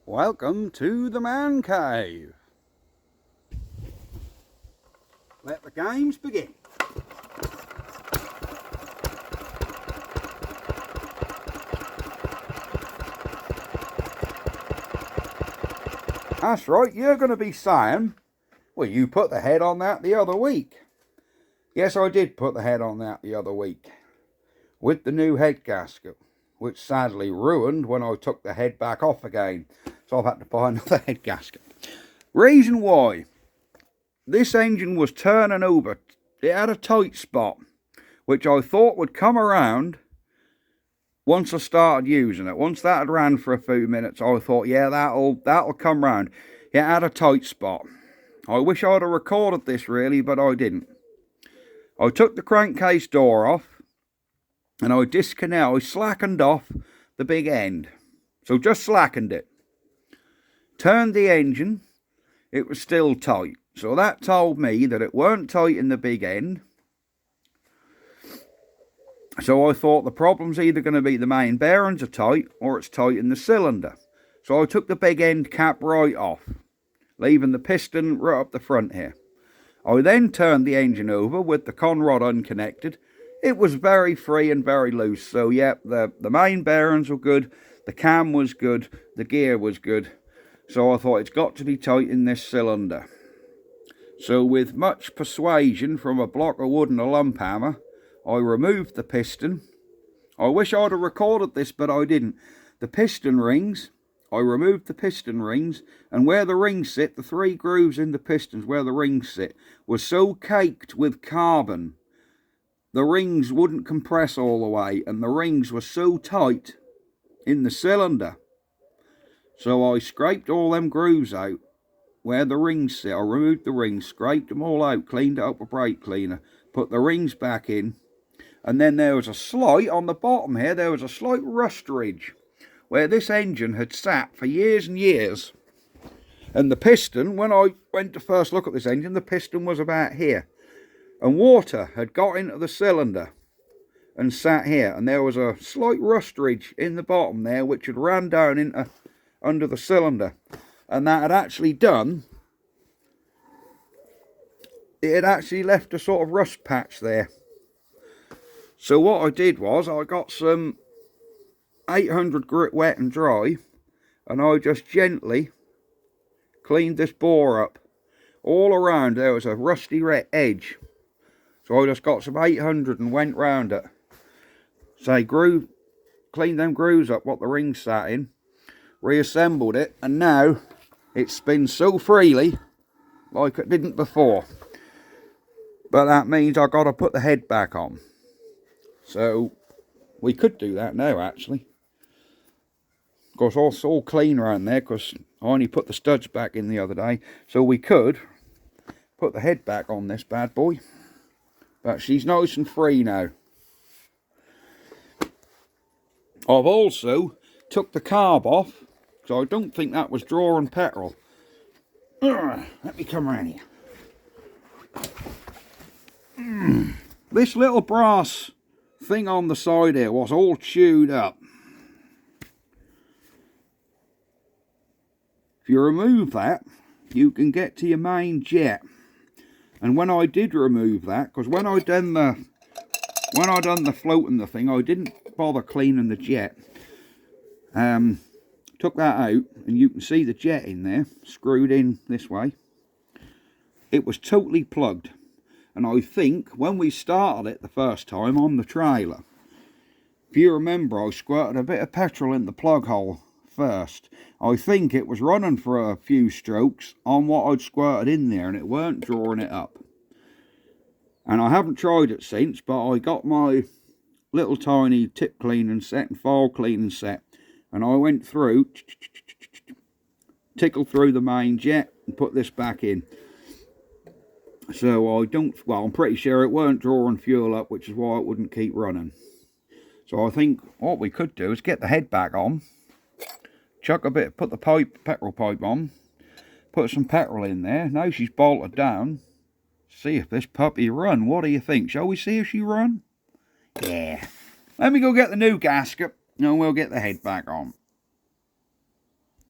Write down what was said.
Welcome to the Man Cave. Let the games begin. That's right, you're going to be saying, well, you put the head on that the other week. Yes, I did put the head on that the other week, with the new head gasket, which sadly ruined when I took the head back off again. So I've had to buy another head gasket. Reason why: this engine was turning over. It had a tight spot, which I thought would come around once I started using it. Once that had ran for a few minutes, I thought, yeah, that'll come round. It had a tight spot. I wish I'd have recorded this really, but I didn't. I took the crankcase door off and I slackened off the big end. So just slackened it. Turned the engine, it was still tight. So that told me that it weren't tight in the big end. So I thought the problem's either going to be the main bearings are tight or it's tight in the cylinder. So I took the big end cap right off, leaving the piston right up the front here. I then turned the engine over with the conrod unconnected. It was very free and very loose. So yeah, the main bearings were good, the cam was good, the gear was good. So I thought it's got to be tight in this cylinder. So with much persuasion from a block of wood and a lump hammer, I removed the piston. I wish I'd have recorded this, but I didn't. The piston rings, I removed the piston rings, and where the rings sit, the 3 grooves in the pistons where the rings sit, was so caked with carbon, the rings wouldn't compress all the way, and the rings were so tight in the cylinder. So I scraped all them grooves out where the rings sit. I removed the rings, scraped them all out, cleaned it up with brake cleaner, put the rings back in, and then there was a slight, on the bottom here, there was a slight rust ridge where this engine had sat for years and years. And the piston, when I went to first look at this engine, the piston was about here. And water had got into the cylinder and sat here. And there was a slight rust ridge in the bottom there, which had ran down into under the cylinder. And that had actually done, it had actually left a sort of rust patch there. So what I did was, I got some 800 grit wet and dry, and I just gently cleaned this bore up. All around there was a rusty red edge. So I just got some 800 and went round it. Say, cleaned them grooves up what the rings sat in, reassembled it, and now it spins so freely like it didn't before. But that means I've got to put the head back on. So we could do that now actually. Of course, it's all clean around there because I only put the studs back in the other day. So we could put the head back on this bad boy. But she's nice and free now. I've also took the carb off, so I don't think that was drawing petrol. Let me come around here. This little brass thing on the side here was all chewed up. If you remove that, you can get to your main jet. And when I did remove that, because when I done the floating the thing, I didn't bother cleaning the jet. Took that out, and you can see the jet in there, screwed in this way. It was totally plugged. And I think when we started it the first time on the trailer, if you remember, I squirted a bit of petrol in the plug hole first. I think it was running for a few strokes on what I'd squirted in there, and it weren't drawing it up. And I haven't tried it since, but I got my little tiny tip cleaning set and file cleaning set, and I went through, tickled through the main jet and put this back in. So I'm pretty sure it weren't drawing fuel up, which is why it wouldn't keep running. So I think what we could do is get the head back on, put the petrol pipe on, put some petrol in there. Now she's bolted down. See if this puppy run. What do you think? Shall we see if she run? Yeah. Let me go get the new gasket and we'll get the head back on.